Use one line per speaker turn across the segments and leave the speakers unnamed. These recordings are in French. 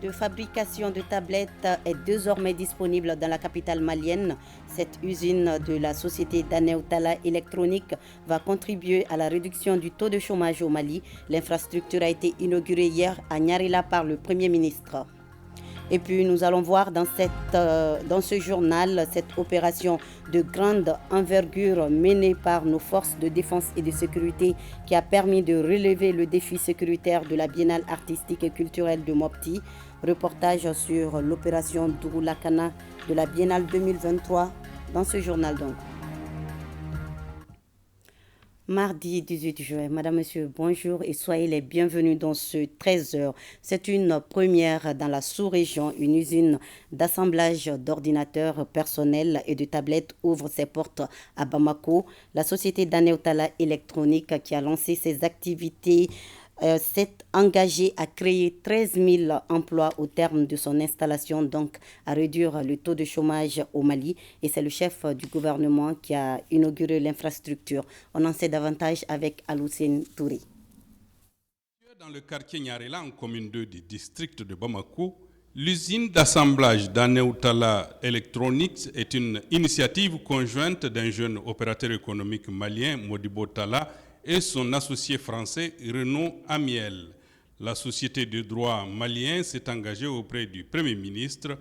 de fabrication de tablettes est désormais disponible dans la capitale malienne. Cette usine de la société Daneutala Électronique va contribuer à la réduction du taux de chômage au Mali. L'infrastructure a été inaugurée hier à Nyarila par le Premier ministre. Et puis nous allons voir dans ce journal cette opération de grande envergure menée par nos forces de défense et de sécurité qui a permis de relever le défi sécuritaire de la Biennale artistique et culturelle de Mopti. Reportage sur l'opération Douroulakana de la Biennale 2023 dans ce journal donc. Mardi 18 juin, Madame, Monsieur, bonjour et soyez les bienvenus dans ce 13h. C'est une première dans la sous-région. Une usine d'assemblage d'ordinateurs personnels et de tablettes ouvre ses portes à Bamako. La société Daneutala Électronique qui a lancé ses activités s'est engagée à créer 13 000 emplois au terme de son installation, donc à réduire le taux de chômage au Mali. Et c'est le chef du gouvernement qui a inauguré l'infrastructure. On en sait davantage avec Aloussine Touré.
Dans le quartier Nyarela, en commune 2 du district de Bamako, l'usine d'assemblage Daneutala Electronics est une initiative conjointe d'un jeune opérateur économique malien, Modibo Talla, et son associé français Renaud Amiel. La société de droit malien s'est engagée auprès du Premier ministre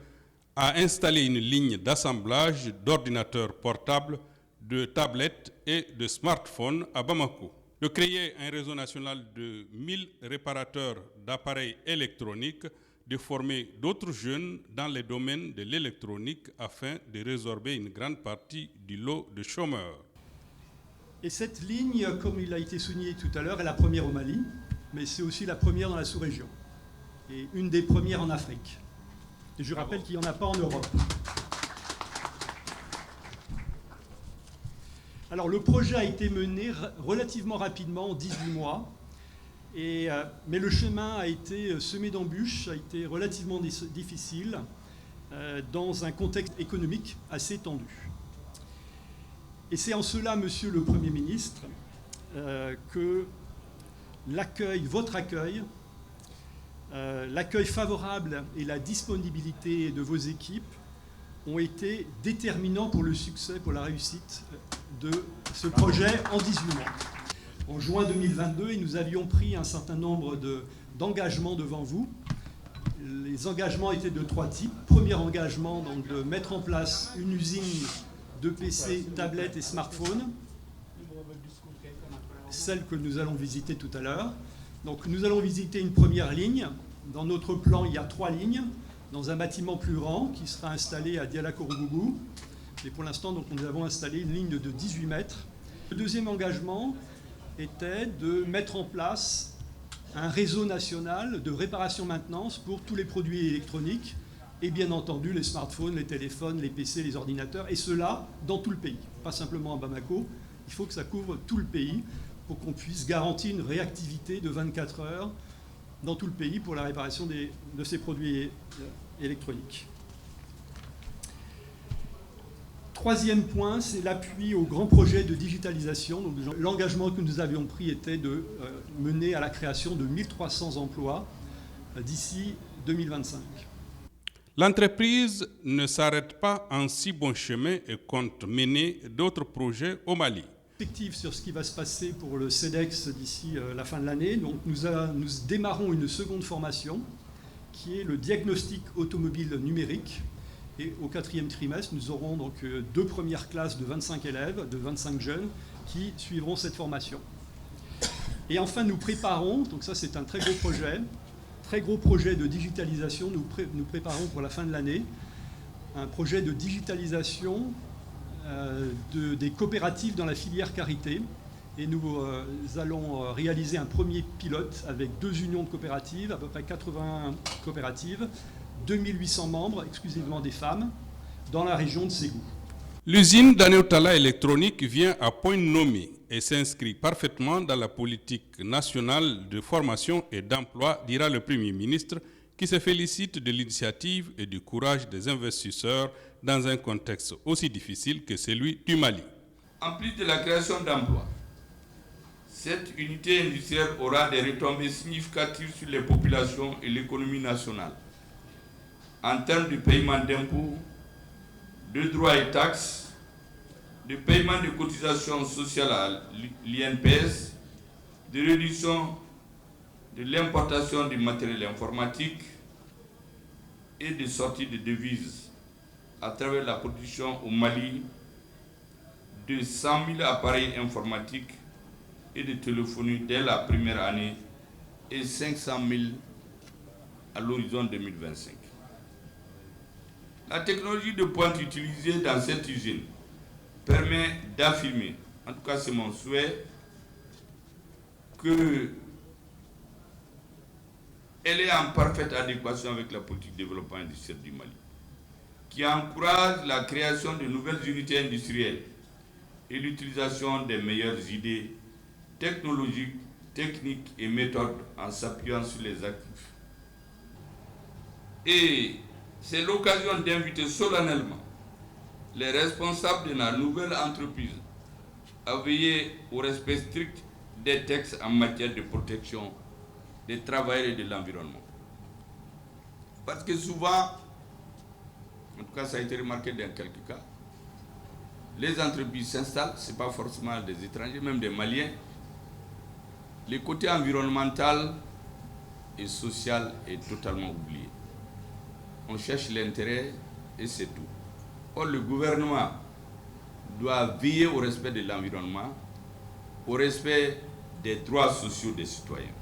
à installer une ligne d'assemblage d'ordinateurs portables, de tablettes et de smartphones à Bamako, de créer un réseau national de 1000 réparateurs d'appareils électroniques, de former d'autres jeunes dans les domaines de l'électronique afin de résorber une grande partie du lot de chômeurs.
Et cette ligne, comme il a été souligné tout à l'heure, est la première au Mali, mais c'est aussi la première dans la sous-région, et une des premières en Afrique. Et je rappelle qu'il n'y en a pas en Europe. Alors le projet a été mené relativement rapidement, en 18 mois, mais le chemin a été semé d'embûches, a été relativement difficile, dans un contexte économique assez tendu. Et c'est en cela, Monsieur le Premier ministre, que votre accueil, l'accueil favorable et la disponibilité de vos équipes ont été déterminants pour le succès, pour la réussite de ce projet en 18 mois. En juin 2022, nous avions pris un certain nombre d'engagements devant vous. Les engagements étaient de 3 types. Premier engagement, donc, de mettre en place une usine de PC, tablettes et smartphones, celle que nous allons visiter tout à l'heure. Donc nous allons visiter une première ligne. Dans notre plan, il y a 3 lignes, dans un bâtiment plus grand qui sera installé à Diala-Kouroubougou. Et pour l'instant, donc, nous avons installé une ligne de 18 mètres. Le deuxième engagement était de mettre en place un réseau national de réparation-maintenance pour tous les produits électroniques, et bien entendu les smartphones, les téléphones, les PC, les ordinateurs, et cela dans tout le pays, pas simplement à Bamako. Il faut que ça couvre tout le pays pour qu'on puisse garantir une réactivité de 24 heures dans tout le pays pour la réparation de ces produits électroniques. Troisième point, c'est l'appui au grand projet de digitalisation. Donc, l'engagement que nous avions pris était de mener à la création de 1300 emplois d'ici 2025.
L'entreprise ne s'arrête pas en si bon chemin et compte mener d'autres projets au Mali.
Perspective sur ce qui va se passer pour le CEDEX d'ici la fin de l'année. Donc nous démarrons une seconde formation qui est le diagnostic automobile numérique. Et au 4e trimestre, nous aurons donc 2 premières classes de 25 élèves, de 25 jeunes qui suivront cette formation. Et enfin, nous préparons, donc ça c'est un très gros projet de digitalisation, nous préparons pour la fin de l'année un projet de digitalisation des coopératives dans la filière carité. Et nous allons réaliser un premier pilote avec 2 unions de coopératives, à peu près 80 coopératives, 2800 membres, exclusivement des femmes, dans la région de Ségou.
L'usine Daneutala Électronique vient à point nommé et s'inscrit parfaitement dans la politique nationale de formation et d'emploi, dira le Premier ministre, qui se félicite de l'initiative et du courage des investisseurs dans un contexte aussi difficile que celui du Mali.
En plus de la création d'emplois, cette unité industrielle aura des retombées significatives sur les populations et l'économie nationale. en termes de paiement d'impôts, de droits et taxes, de paiement de cotisations sociales à l'INPS, de réduction de l'importation du matériel informatique et de sortie de devises à travers la production au Mali de 100 000 appareils informatiques et de téléphonie dès la première année et 500 000 à l'horizon 2025. La technologie de pointe utilisée dans cette usine permet d'affirmer, en tout cas c'est mon souhait, qu'elle est en parfaite adéquation avec la politique de développement industriel du Mali, qui encourage la création de nouvelles unités industrielles et l'utilisation des meilleures idées technologiques, techniques et méthodes en s'appuyant sur les actifs. Et c'est l'occasion d'inviter solennellement les responsables de la nouvelle entreprise à veiller au respect strict des textes en matière de protection des travailleurs et de l'environnement. Parce que souvent, en tout cas ça a été remarqué dans quelques cas, les entreprises s'installent, ce n'est pas forcément des étrangers, même des Maliens. Le côté environnemental et social est totalement oublié. On cherche l'intérêt et c'est tout. Or, le gouvernement doit veiller au respect de l'environnement, au respect des droits sociaux des citoyens,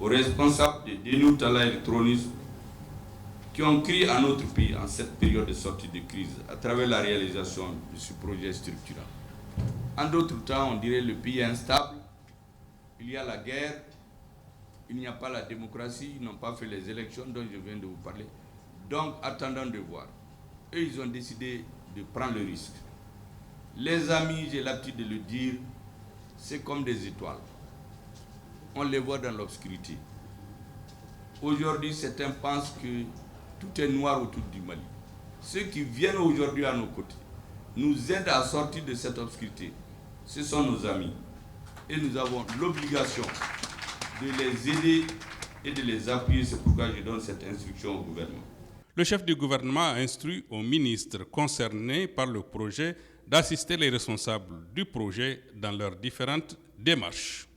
aux responsables de Denou Talla Electronics qui ont crié à notre pays en cette période de sortie de crise à travers la réalisation de ce projet structurant. En d'autres temps, on dirait le pays est instable, il y a la guerre, il n'y a pas la démocratie, ils n'ont pas fait les élections dont je viens de vous parler. Donc, attendons de voir. Eux, ils ont décidé de prendre le risque. Les amis, j'ai l'habitude de le dire, c'est comme des étoiles. On les voit dans l'obscurité. Aujourd'hui, certains pensent que tout est noir autour du Mali. Ceux qui viennent aujourd'hui à nos côtés nous aident à sortir de cette obscurité. Ce sont nos amis. Et nous avons l'obligation de les aider et de les appuyer. C'est pourquoi je donne cette instruction au gouvernement.
Le chef du gouvernement a instruit aux ministres concernés par le projet d'assister les responsables du projet dans leurs différentes démarches.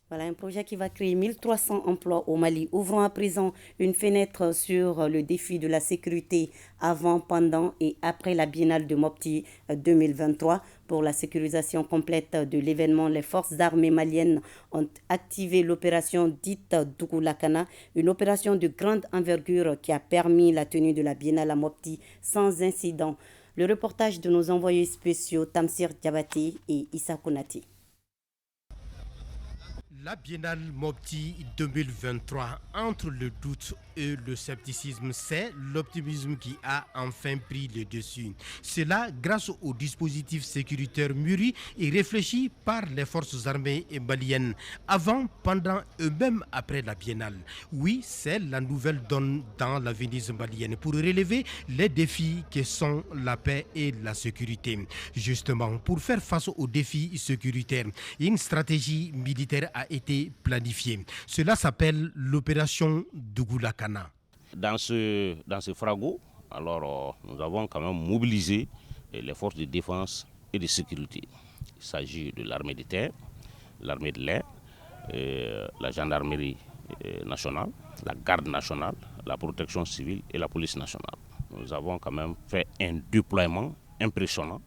Voilà un projet qui va créer 1300 emplois au Mali, ouvrant à présent une fenêtre sur le défi de la sécurité avant, pendant et après la Biennale de Mopti 2023. Pour la sécurisation complète de l'événement, les forces armées maliennes ont activé l'opération dite Dougoulakana, une opération de grande envergure qui a permis la tenue de la Biennale à Mopti sans incident. Le reportage de nos envoyés spéciaux Tamsir Diabaté et Issa Konati.
La Biennale Mopti 2023, entre le doute et le scepticisme, c'est l'optimisme qui a enfin pris le dessus. Cela grâce au dispositif sécuritaire mûri et réfléchi par les forces armées maliennes, avant, pendant et même après la Biennale. Oui, c'est la nouvelle donne dans la Venise malienne pour relever les défis que sont la paix et la sécurité. Justement, pour faire face aux défis sécuritaires, une stratégie militaire a été planifiée. Cela s'appelle l'opération Dougoulakana.
Dans ce frago, alors nous avons quand même mobilisé les forces de défense et de sécurité. Il s'agit de l'armée de terre, l'armée de l'air, la gendarmerie nationale, la garde nationale, la protection civile et la police nationale. Nous avons quand même fait un déploiement impressionnant.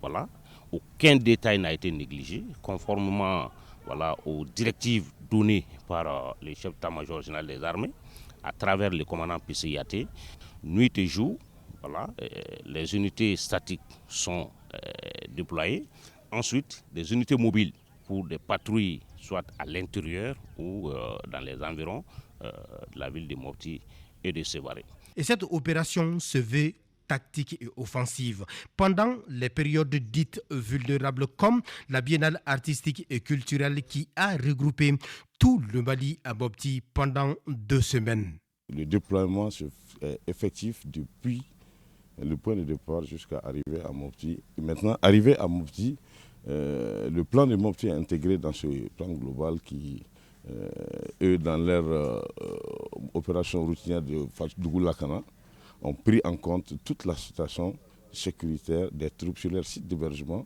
Voilà. Aucun détail n'a été négligé, conformément aux directives données par les chefs d'état-major général des armées, à travers le commandant PCIAT, nuit et jour. Les unités statiques sont déployées. Ensuite, des unités mobiles pour des patrouilles, soit à l'intérieur ou dans les environs de la ville de Mopti et de Sévaré.
Et cette opération se veut tactique et offensive pendant les périodes dites vulnérables comme la Biennale artistique et culturelle qui a regroupé tout le Mali à Mopti pendant 2 semaines.
Le déploiement est effectif depuis le point de départ jusqu'à arriver à Mopti. Et maintenant, arrivé à Mopti, le plan de Mopti est intégré dans ce plan global qui eux, dans leur opération routinière de Dougou-Lakana, ont pris en compte toute la situation sécuritaire des troupes sur leurs sites d'hébergement,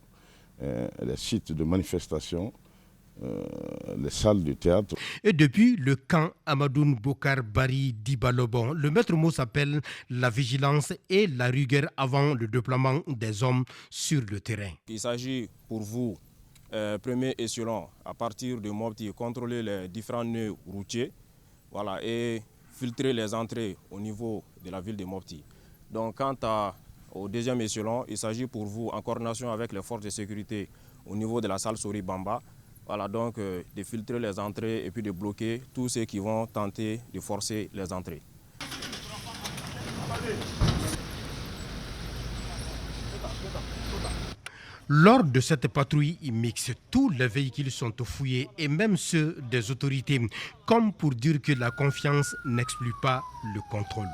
les sites de manifestation, les salles de théâtre.
Et depuis le camp Amadoun Bokar Bari d'Ibalobon, le maître mot s'appelle la vigilance et la rigueur avant le déploiement des hommes sur le terrain.
Il s'agit pour vous, premier échelon, à partir de Mopti, contrôler les différents nœuds routiers, voilà, et filtrer les entrées au niveau de la ville de Mopti. Donc quant au deuxième échelon, il s'agit pour vous, en coordination avec les forces de sécurité au niveau de la salle Sori Bamba, voilà, donc de filtrer les entrées et puis de bloquer tous ceux qui vont tenter de forcer les entrées.
Lors de cette patrouille mixte, tous les véhicules sont fouillés et même ceux des autorités, comme pour dire que la confiance n'exclut pas le contrôle.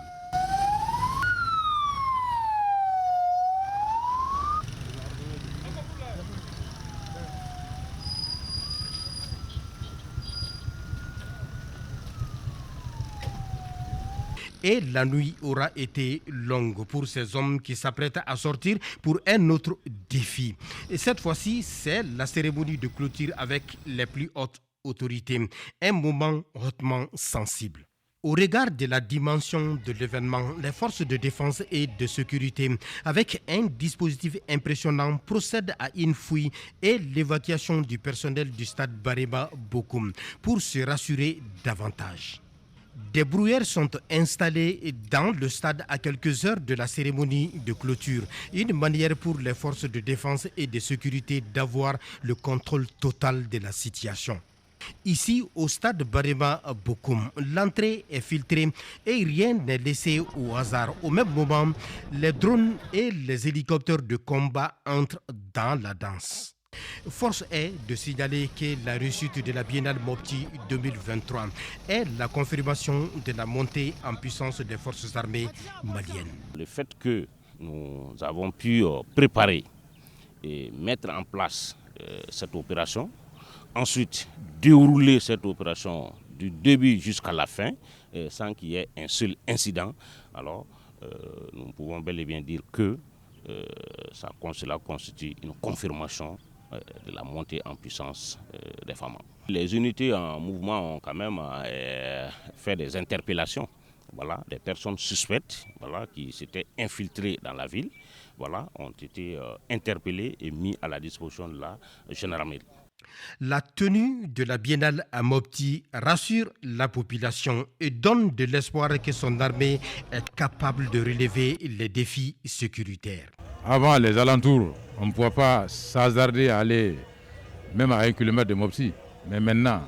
Et la nuit aura été longue pour ces hommes qui s'apprêtent à sortir pour un autre défi. Et cette fois-ci, c'est la cérémonie de clôture avec les plus hautes autorités. Un moment hautement sensible. Au regard de la dimension de l'événement, les forces de défense et de sécurité, avec un dispositif impressionnant, procèdent à une fouille et l'évacuation du personnel du stade Bareba Bokoum pour se rassurer davantage. Des brouilleurs sont installés dans le stade à quelques heures de la cérémonie de clôture. Une manière pour les forces de défense et de sécurité d'avoir le contrôle total de la situation. Ici, au stade Barema Bokoum, l'entrée est filtrée et rien n'est laissé au hasard. Au même moment, les drones et les hélicoptères de combat entrent dans la danse. Force est de signaler que la réussite de la Biennale Mopti 2023 est la confirmation de la montée en puissance des forces armées maliennes.
Le fait que nous avons pu préparer et mettre en place cette opération, ensuite dérouler cette opération du début jusqu'à la fin sans qu'il y ait un seul incident, alors nous pouvons bel et bien dire que cela constitue une confirmation de la montée en puissance des FAMA. Les unités en mouvement ont quand même fait des interpellations, voilà, des personnes suspectes, voilà, qui s'étaient infiltrées dans la ville, voilà, ont été interpellées et mis à la disposition de la gendarmerie.
La tenue de la Biennale à Mopti rassure la population et donne de l'espoir que son armée est capable de relever les défis sécuritaires.
Avant, les alentours, on ne pouvait pas s'hasarder à aller même à 1 kilomètre de Mopti. Mais maintenant,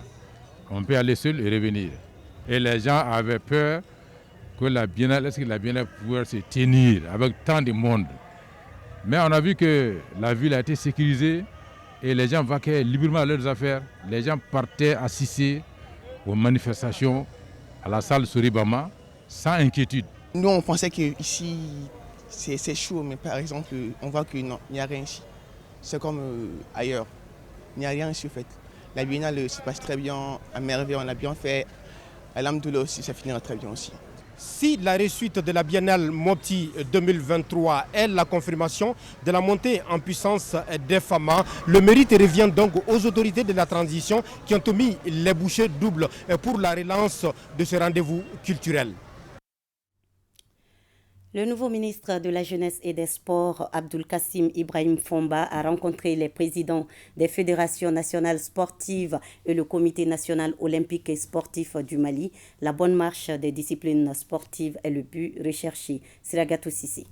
on peut aller seul et revenir. Et les gens avaient peur que la Biennale pouvait se tenir avec tant de monde. Mais on a vu que la ville a été sécurisée et les gens vaquaient librement leurs affaires. Les gens partaient assister aux manifestations à la salle Soribama sans inquiétude.
Nous, on pensait qu'ici, c'est chaud, mais par exemple, on voit que non, il n'y a rien ici. C'est comme ailleurs. Il n'y a rien ici, en fait. La Biennale se passe très bien, à merveille, on a bien fait. Alhamdoulilah aussi, ça finira très bien aussi.
Si la réussite de la Biennale Mopti 2023 est la confirmation de la montée en puissance des FAMA, le mérite revient donc aux autorités de la transition qui ont mis les bouchées doubles pour la relance de ce rendez-vous culturel.
Le nouveau ministre de la Jeunesse et des Sports, Abdoul Kassim Ibrahim Fomba, a rencontré les présidents des fédérations nationales sportives et le Comité national olympique et sportif du Mali. La bonne marche des disciplines sportives est le but recherché. Siragatou Sissi.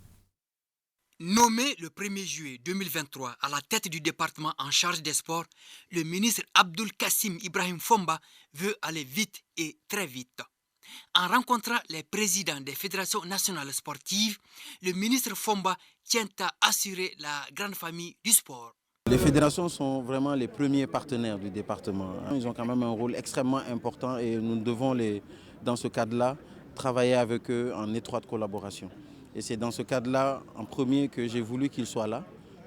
Nommé le 1er juillet 2023 à la tête du département en charge des sports, le ministre Abdoul Kassim Ibrahim Fomba veut aller vite et très vite. En rencontrant les présidents des fédérations nationales sportives, le ministre Fomba tient à assurer la grande famille du sport.
Les fédérations sont vraiment les premiers partenaires du département. Ils ont quand même un rôle extrêmement important et nous devons, dans ce cadre-là, travailler avec eux en étroite collaboration. Et c'est dans ce cadre-là, en premier, que j'ai voulu qu'ils soient là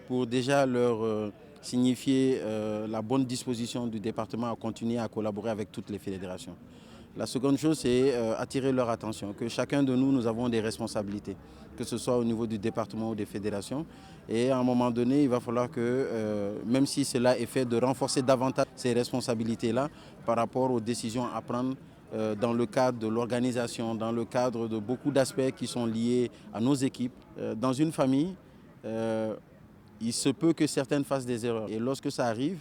pour déjà leur signifier la bonne disposition du département à continuer à collaborer avec toutes les fédérations. La seconde chose, c'est attirer leur attention, que chacun de nous avons des responsabilités, que ce soit au niveau du département ou des fédérations. Et à un moment donné, il va falloir que, même si cela est fait, de renforcer davantage ces responsabilités-là par rapport aux décisions à prendre dans le cadre de l'organisation, dans le cadre de beaucoup d'aspects qui sont liés à nos équipes. Dans une famille, il se peut que certaines fassent des erreurs. Et lorsque ça arrive,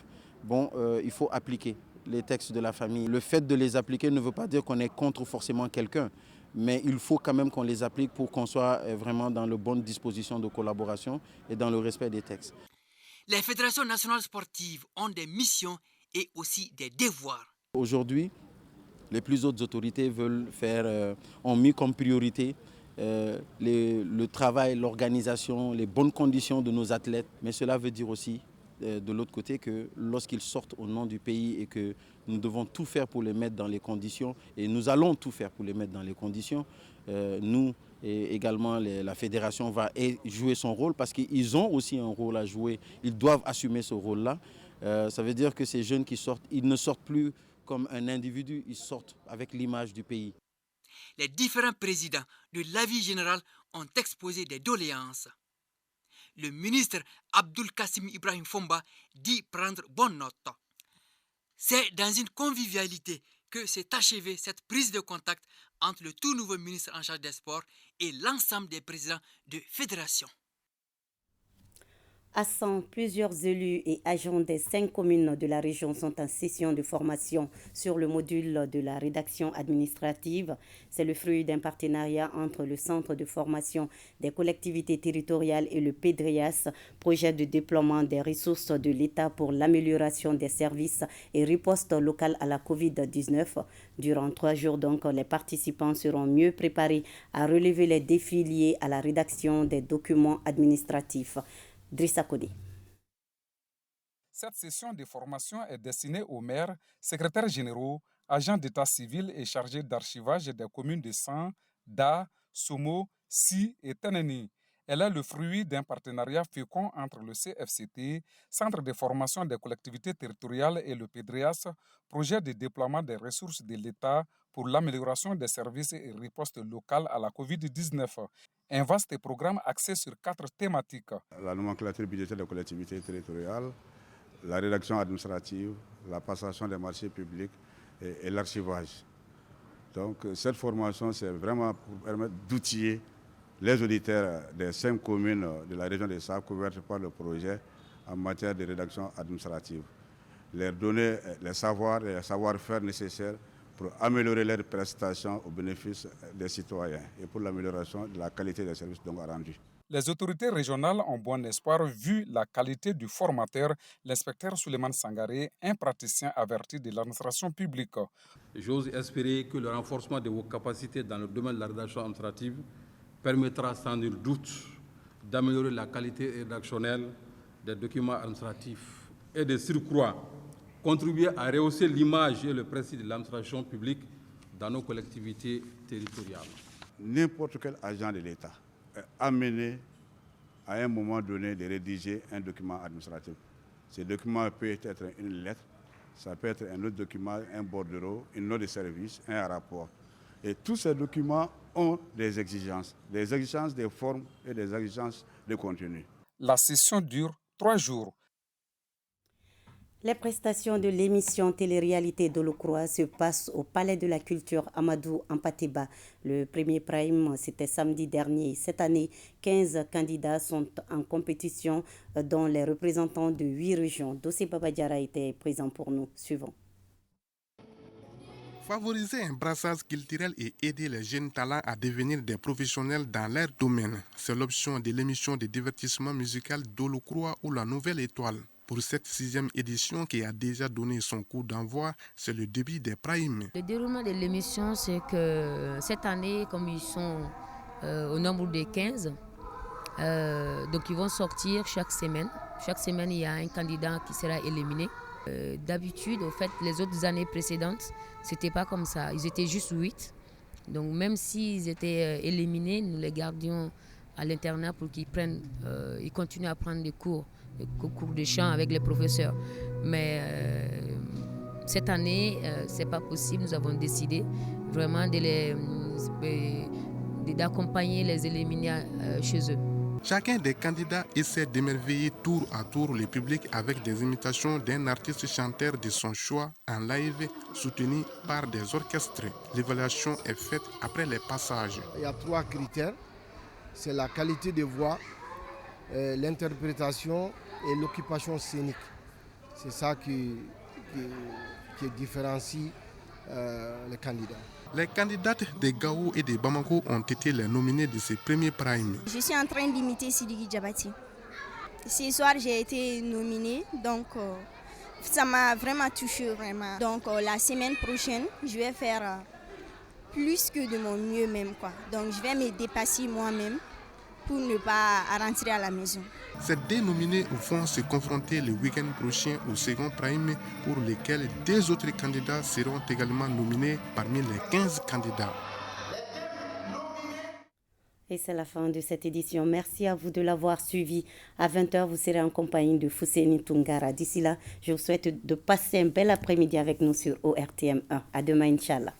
il faut appliquer les textes de la famille. Le fait de les appliquer ne veut pas dire qu'on est contre forcément quelqu'un, mais il faut quand même qu'on les applique pour qu'on soit vraiment dans de bonnes dispositions de collaboration et dans le respect des textes.
Les fédérations nationales sportives ont des missions et aussi des devoirs.
Aujourd'hui, les plus hautes autorités ont mis comme priorité le travail, l'organisation, les bonnes conditions de nos athlètes, mais cela veut dire aussi de l'autre côté que lorsqu'ils sortent au nom du pays et que nous devons tout faire pour les mettre dans les conditions, et nous allons tout faire pour les mettre dans les conditions, nous et également la fédération va jouer son rôle parce qu'ils ont aussi un rôle à jouer, ils doivent assumer ce rôle-là. Ça veut dire que ces jeunes qui sortent, ils ne sortent plus comme un individu, ils sortent avec l'image du pays.
Les différents présidents de l'Avis général ont exposé des doléances. Le ministre Abdul Kassim Ibrahim Fomba dit prendre bonne note. C'est dans une convivialité que s'est achevée cette prise de contact entre le tout nouveau ministre en charge des sports et l'ensemble des présidents de fédérations.
À 100, plusieurs élus et agents des 5 communes de la région sont en session de formation sur le module de la rédaction administrative. C'est le fruit d'un partenariat entre le Centre de formation des collectivités territoriales et le PEDRIAS, projet de déploiement des ressources de l'État pour l'amélioration des services et riposte locale à la COVID-19. Durant 3 jours, donc, les participants seront mieux préparés à relever les défis liés à la rédaction des documents administratifs. Drissa Kodi.
Cette session de formation est destinée aux maires, secrétaires généraux, agents d'état civil et chargés d'archivage des communes de San, Da, Somo, Si et Teneni. Elle est le fruit d'un partenariat fécond entre le CFCT, Centre de formation des collectivités territoriales, et le PEDRIAS, projet de déploiement des ressources de l'État pour l'amélioration des services et ripostes locales à la COVID-19. Un vaste programme axé sur 4 thématiques.
La nomenclature budgétaire des collectivités territoriales, la rédaction administrative, la passation des marchés publics et l'archivage. Donc cette formation, c'est vraiment pour permettre d'outiller les auditeurs des 5 communes de la région des Sables couvertes par le projet en matière de rédaction administrative. Leur donner les savoirs et les savoir-faire nécessaires pour améliorer leurs prestations au bénéfice des citoyens et pour l'amélioration de la qualité des services donc rendus.
Les autorités régionales ont bon espoir vu la qualité du formateur, l'inspecteur Souleymane Sangaré, un praticien averti de l'administration publique.
J'ose espérer que le renforcement de vos capacités dans le domaine de la rédaction administrative permettra sans nul doute d'améliorer la qualité rédactionnelle des documents administratifs et de surcroît contribuer à rehausser l'image et le principe de l'administration publique dans nos collectivités territoriales.
N'importe quel agent de l'État est amené à un moment donné de rédiger un document administratif. Ce document peut être une lettre, ça peut être un autre document, un bordereau, une note de service, un rapport. Et tous ces documents ont des exigences de forme et des exigences de contenu.
La session dure 3 jours.
Les prestations de l'émission télé-réalité d'Olocroix se passent au Palais de la Culture Amadou Ampateba. Le premier prime, c'était samedi dernier. Cette année, 15 candidats sont en compétition, dont les représentants de 8 régions. Dossé Babadiara était présent pour nous. Suivons.
Favoriser un brassage culturel et aider les jeunes talents à devenir des professionnels dans leur domaine. C'est l'option de l'émission de divertissement musical d'Olocroix ou la Nouvelle Étoile. Pour cette 6e édition qui a déjà donné son coup d'envoi, c'est le début des primes.
Le déroulement de l'émission, c'est que cette année, comme ils sont au nombre de 15, donc ils vont sortir chaque semaine. Chaque semaine, il y a un candidat qui sera éliminé. D'habitude, au fait, les autres années précédentes, c'était pas comme ça. Ils étaient juste 8. Donc même s'ils étaient éliminés, nous les gardions à l'internat pour qu'ils continuent à prendre des cours cours de chant avec les professeurs. Mais cette année, ce n'est pas possible. Nous avons décidé vraiment d'accompagner les éliminés chez eux.
Chacun des candidats essaie d'émerveiller tour à tour le public avec des imitations d'un artiste chanteur de son choix en live soutenu par des orchestres. L'évaluation est faite après les passages.
Il y a 3 critères. C'est la qualité de voix, l'interprétation et l'occupation scénique. C'est ça qui différencie les candidats.
Les candidates de Gao et de Bamako ont été les nominés de ce premier prime.
Je suis en train d'imiter Sidiki Diabaté. Ce soir, j'ai été nominée, donc ça m'a vraiment touchée. Vraiment. Donc la semaine prochaine, je vais faire plus que de mon mieux même. Donc je vais me dépasser moi-même pour ne pas rentrer à la maison.
Ces 2 nominés vont se confronter le week-end prochain au second prime pour lequel 2 autres candidats seront également nominés parmi les 15 candidats.
Et c'est la fin de cette édition. Merci à vous de l'avoir suivi. À 20h, vous serez en compagnie de Fousséni Tungara. D'ici là, je vous souhaite de passer un bel après-midi avec nous sur ORTM 1. À demain, Inch'Allah.